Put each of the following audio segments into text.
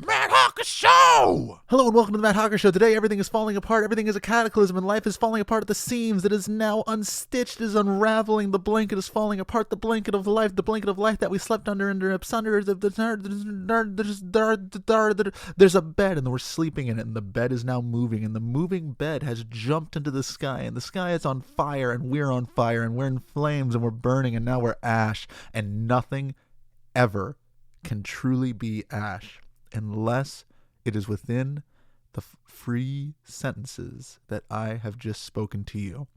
Matt Hawker Show! Hello and welcome to the Matt Hawker Show. Today everything is falling apart, everything is a cataclysm, and life is falling apart at the seams. It is now unstitched, it is unraveling, the blanket is falling apart, the blanket of life that we slept under there's a bed and we're sleeping in it, and the bed is now moving, and the moving bed has jumped into the sky, and the sky is on fire, and we're on fire, and we're in flames, and we're burning, and now we're ash, and nothing ever can truly be ash unless it is within the free sentences that I have just spoken to you.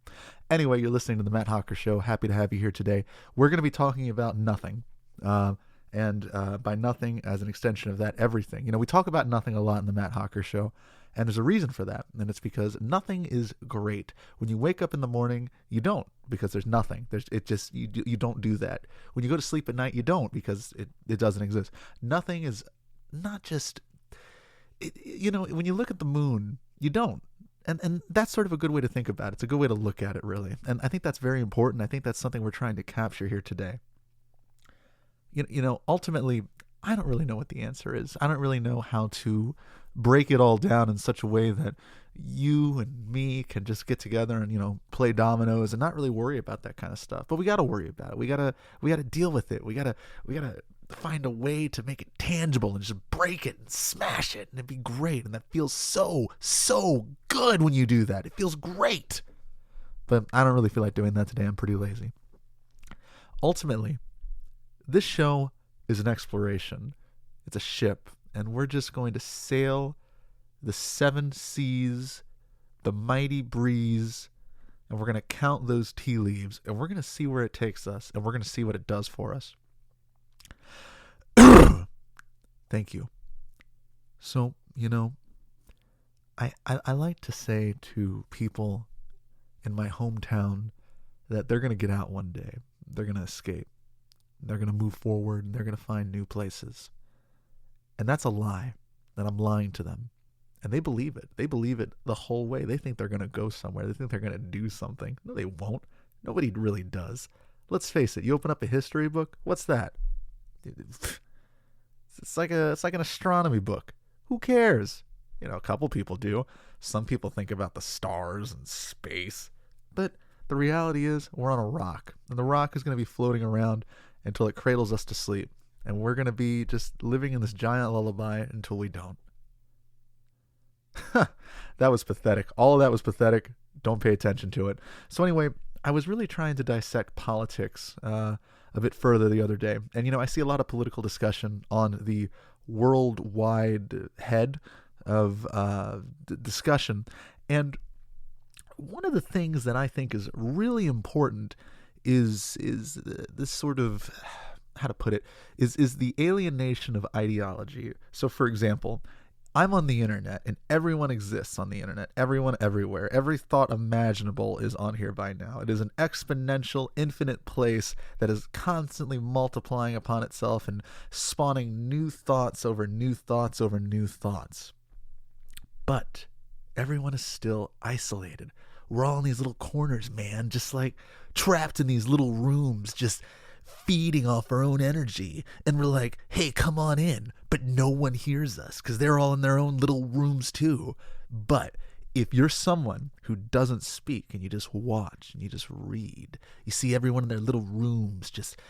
Anyway, you're listening to the Matt Hawker Show. Happy to have you here today. We're going to be talking about nothing. And by nothing, as an extension of that, everything. You know, we talk about nothing a lot in the Matt Hawker Show, and there's a reason for that. And it's because nothing is great. When you wake up in the morning, you don't, because there's nothing. You don't do that. When you go to sleep at night, you don't, because it doesn't exist. Nothing is not just, when you look at the moon, you don't. And that's sort of a good way to think about it. It's a good way to look at it, really. And I think that's very important. I think that's something we're trying to capture here today. Ultimately, I don't really know what the answer is. I don't really know how to break it all down in such a way that you and me can just get together and, play dominoes and not really worry about that kind of stuff. But we got to worry about it. We got to deal with it. We got to find a way to make it tangible and just break it and smash it, and it'd be great. And that feels so good when you do that. It feels great. But I don't really feel like doing that today. I'm pretty lazy. Ultimately, this show is an exploration. It's a ship, and we're just going to sail the seven seas, the mighty breeze, and we're going to count those tea leaves, and we're going to see where it takes us, and we're going to see what it does for us. Thank you. So, I like to say to people in my hometown that they're going to get out one day. They're going to escape. They're going to move forward, and they're going to find new places. And that's a lie, that I'm lying to them. And they believe it. They believe it the whole way. They think they're going to go somewhere. They think they're going to do something. No, they won't. Nobody really does. Let's face it. You open up a history book, what's that? It's like an astronomy book. Who cares? A couple people do. Some people think about the stars and space. But the reality is we're on a rock. And the rock is going to be floating around until it cradles us to sleep. And we're going to be just living in this giant lullaby until we don't. That was pathetic. All of that was pathetic. Don't pay attention to it. So anyway, I was really trying to dissect politics a bit further the other day. And, I see a lot of political discussion on the worldwide head of discussion. And one of the things that I think is really important is this sort of, how to put it, is the alienation of ideology. So, for example, I'm on the internet, and everyone exists on the internet. Everyone, everywhere. Every thought imaginable is on here by now. It is an exponential, infinite place that is constantly multiplying upon itself and spawning new thoughts over new thoughts over new thoughts. But everyone is still isolated. We're all in these little corners, man, just like trapped in these little rooms, just feeding off our own energy, and we're like, hey, come on in, but no one hears us because they're all in their own little rooms too. But if you're someone who doesn't speak and you just watch and you just read, you see everyone in their little rooms just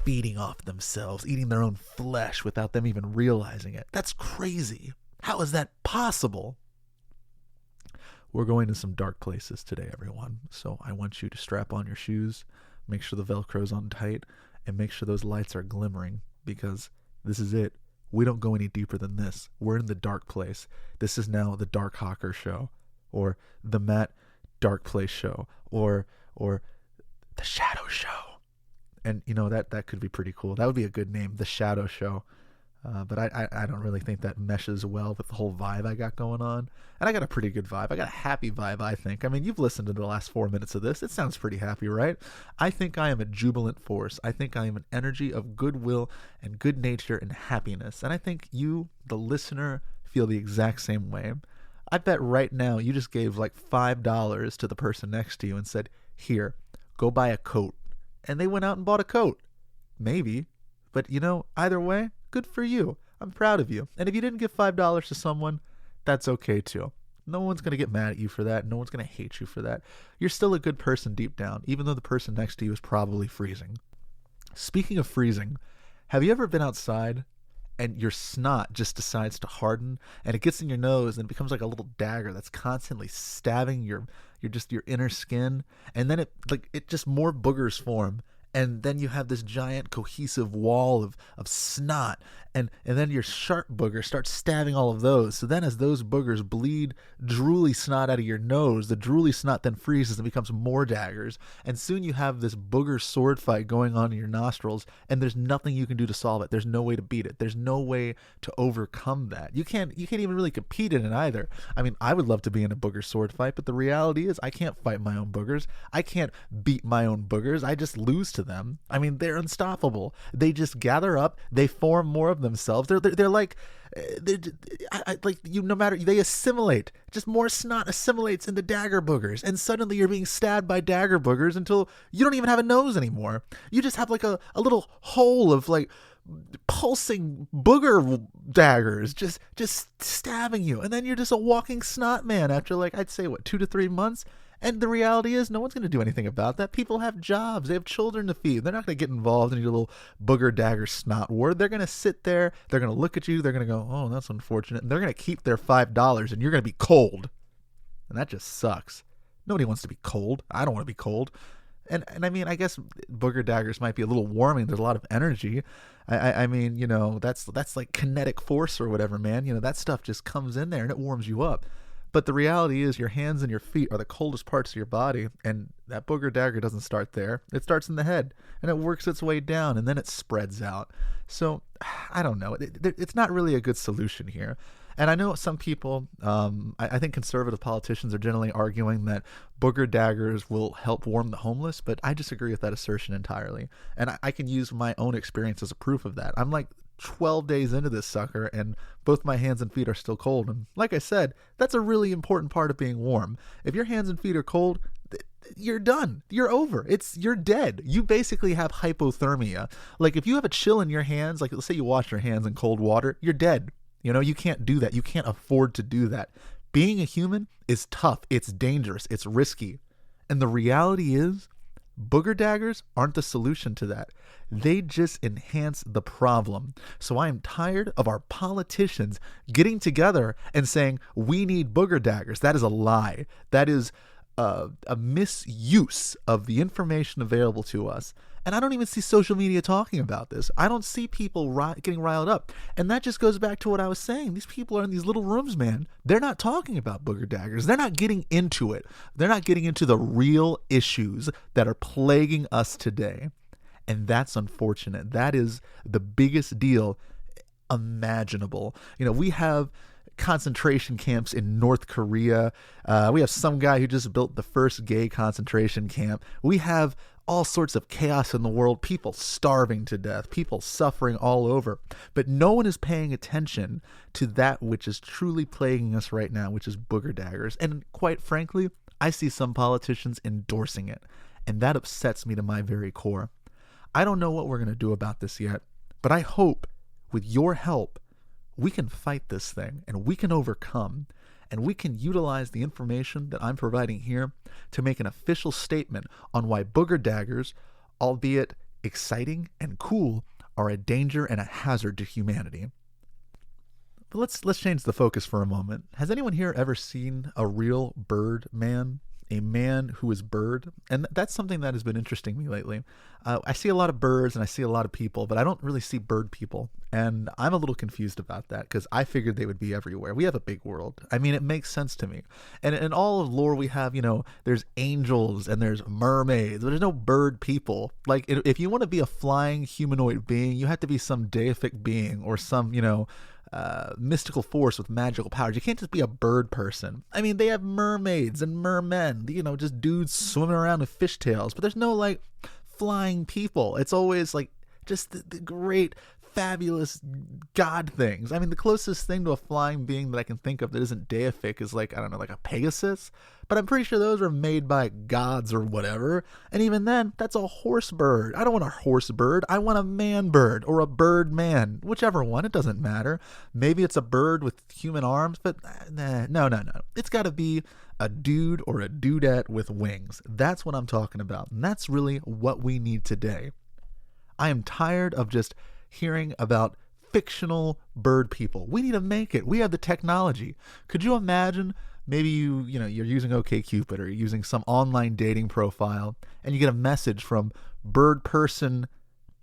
feeding off themselves, eating their own flesh without them even realizing it. That's crazy. How is that possible? We're going to some dark places today, everyone. So I want you to strap on your shoes, make sure the Velcro's on tight, and make sure those lights are glimmering, because this is it. We don't go any deeper than this. We're in the dark place. This is now the Dark Hawker Show, or the Matt Dark Place Show, or the Shadow Show. And that could be pretty cool. That would be a good name, the Shadow Show. But I don't really think that meshes well with the whole vibe I got going on. And I got a pretty good vibe. I got a happy vibe, I think. I mean, you've listened to the last 4 minutes of this. It sounds pretty happy, right? I think I am a jubilant force. I think I am an energy of goodwill and good nature and happiness. And I think you, the listener, feel the exact same way. I bet right now you just gave like $5 to the person next to you and said, here, go buy a coat. And they went out and bought a coat. Maybe. But, either way, good for you. I'm proud of you. And if you didn't give $5 to someone, that's okay too. No one's going to get mad at you for that. No one's going to hate you for that. You're still a good person deep down, even though the person next to you is probably freezing. Speaking of freezing, have you ever been outside and your snot just decides to harden and it gets in your nose and it becomes like a little dagger that's constantly stabbing your inner skin, and then it just more boogers form, and then you have this giant cohesive wall of snot, and then your sharp booger starts stabbing all of those. So then as those boogers bleed drooly snot out of your nose, the drooly snot then freezes and becomes more daggers, and soon you have this booger sword fight going on in your nostrils, and there's nothing you can do to solve it. There's no way to beat it. There's no way to overcome that. You can't even really compete in it either. I mean, I would love to be in a booger sword fight, but the reality is I can't fight my own boogers. I can't beat my own boogers. I just lose to them. I mean, they're unstoppable. They just gather up. They form more of themselves. They're like, no matter, they assimilate. Just more snot assimilates into dagger boogers, and suddenly you're being stabbed by dagger boogers until you don't even have a nose anymore. You just have like a little hole of like pulsing booger daggers just stabbing you, and then you're just a walking snot man after like, I'd say 2 to 3 months. And the reality is no one's going to do anything about that. People have jobs. They have children to feed. They're not going to get involved in your little booger dagger snot war. They're going to sit there. They're going to look at you. They're going to go, oh, that's unfortunate. And they're going to keep their $5, and you're going to be cold. And that just sucks. Nobody wants to be cold. I don't want to be cold. And I mean, I guess booger daggers might be a little warming. There's a lot of energy. I mean, that's like kinetic force or whatever, man. That stuff just comes in there and it warms you up. But the reality is your hands and your feet are the coldest parts of your body, and that booger dagger doesn't start there. It starts in the head, and it works its way down, and then it spreads out. So, I don't know. It's not really a good solution here. And I know some people, I think conservative politicians are generally arguing that booger daggers will help warm the homeless, but I disagree with that assertion entirely. And I can use my own experience as a proof of that. I'm like 12 days into this sucker, and both my hands and feet are still cold. And like I said, that's a really important part of being warm. If your hands and feet are cold, you're done. You're over. You're dead. You basically have hypothermia. Like if you have a chill in your hands, like let's say you wash your hands in cold water, you're dead. You can't do that. You can't afford to do that. Being a human is tough. It's dangerous. It's risky. And the reality is, booger daggers aren't the solution to that. They just enhance the problem. So I am tired of our politicians getting together and saying, we need booger daggers. That is a lie. That is a misuse of the information available to us. And I don't even see social media talking about this. I don't see people getting riled up. And that just goes back to what I was saying. These people are in these little rooms, man. They're not talking about booger daggers. They're not getting into it. They're not getting into the real issues that are plaguing us today. And that's unfortunate. That is the biggest deal imaginable. We have concentration camps in North Korea. We have some guy who just built the first gay concentration camp. We have all sorts of chaos in the world, people starving to death, people suffering all over. But no one is paying attention to that which is truly plaguing us right now, which is booger daggers. And quite frankly, I see some politicians endorsing it. And that upsets me to my very core. I don't know what we're going to do about this yet, but I hope with your help, we can fight this thing and we can overcome, and we can utilize the information that I'm providing here to make an official statement on why booger daggers, albeit exciting and cool, are a danger and a hazard to humanity. But let's change the focus for a moment. Has anyone here ever seen a real bird man? A man who is bird? And that's something that has been interesting me lately. I see a lot of birds and I see a lot of people, but I don't really see bird people. And I'm a little confused about that because I figured they would be everywhere. We have a big world. I mean, it makes sense to me. And in all of lore we have, there's angels and there's mermaids, but there's no bird people. Like if you want to be a flying humanoid being, you have to be some deific being or some, mystical force with magical powers. You can't just be a bird person. I mean, they have mermaids and mermen, just dudes swimming around with fishtails, but there's no like flying people. It's always like just the great fabulous god things. I mean, the closest thing to a flying being that I can think of that isn't deific is like, I don't know, like a Pegasus. But I'm pretty sure those are made by gods or whatever. And even then, that's a horse bird. I don't want a horse bird. I want a man bird or a bird man. Whichever one, it doesn't matter. Maybe it's a bird with human arms, but no. It's got to be a dude or a dudette with wings. That's what I'm talking about. And that's really what we need today. I am tired of just hearing about fictional bird people. We need to make it. We have the technology. Could you imagine maybe you're using OkCupid or you're using some online dating profile and you get a message from bird person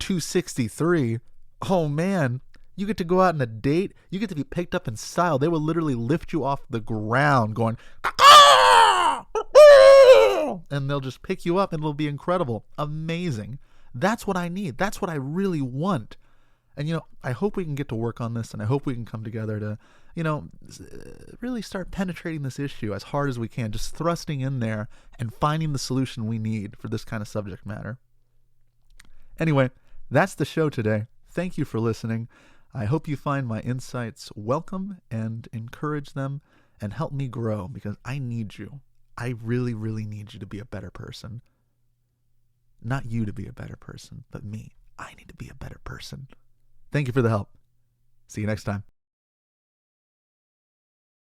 263. Oh man, you get to go out on a date. You get to be picked up in style. They will literally lift you off the ground going, and they'll just pick you up and it'll be incredible. Amazing. That's what I need. That's what I really want. And, I hope we can get to work on this, and I hope we can come together to, really start penetrating this issue as hard as we can, just thrusting in there and finding the solution we need for this kind of subject matter. Anyway, that's the show today. Thank you for listening. I hope you find my insights welcome and encourage them and help me grow, because I need you. I really, really need you to be a better person. Not you to be a better person, but me. I need to be a better person. Thank you for the help. See you next time.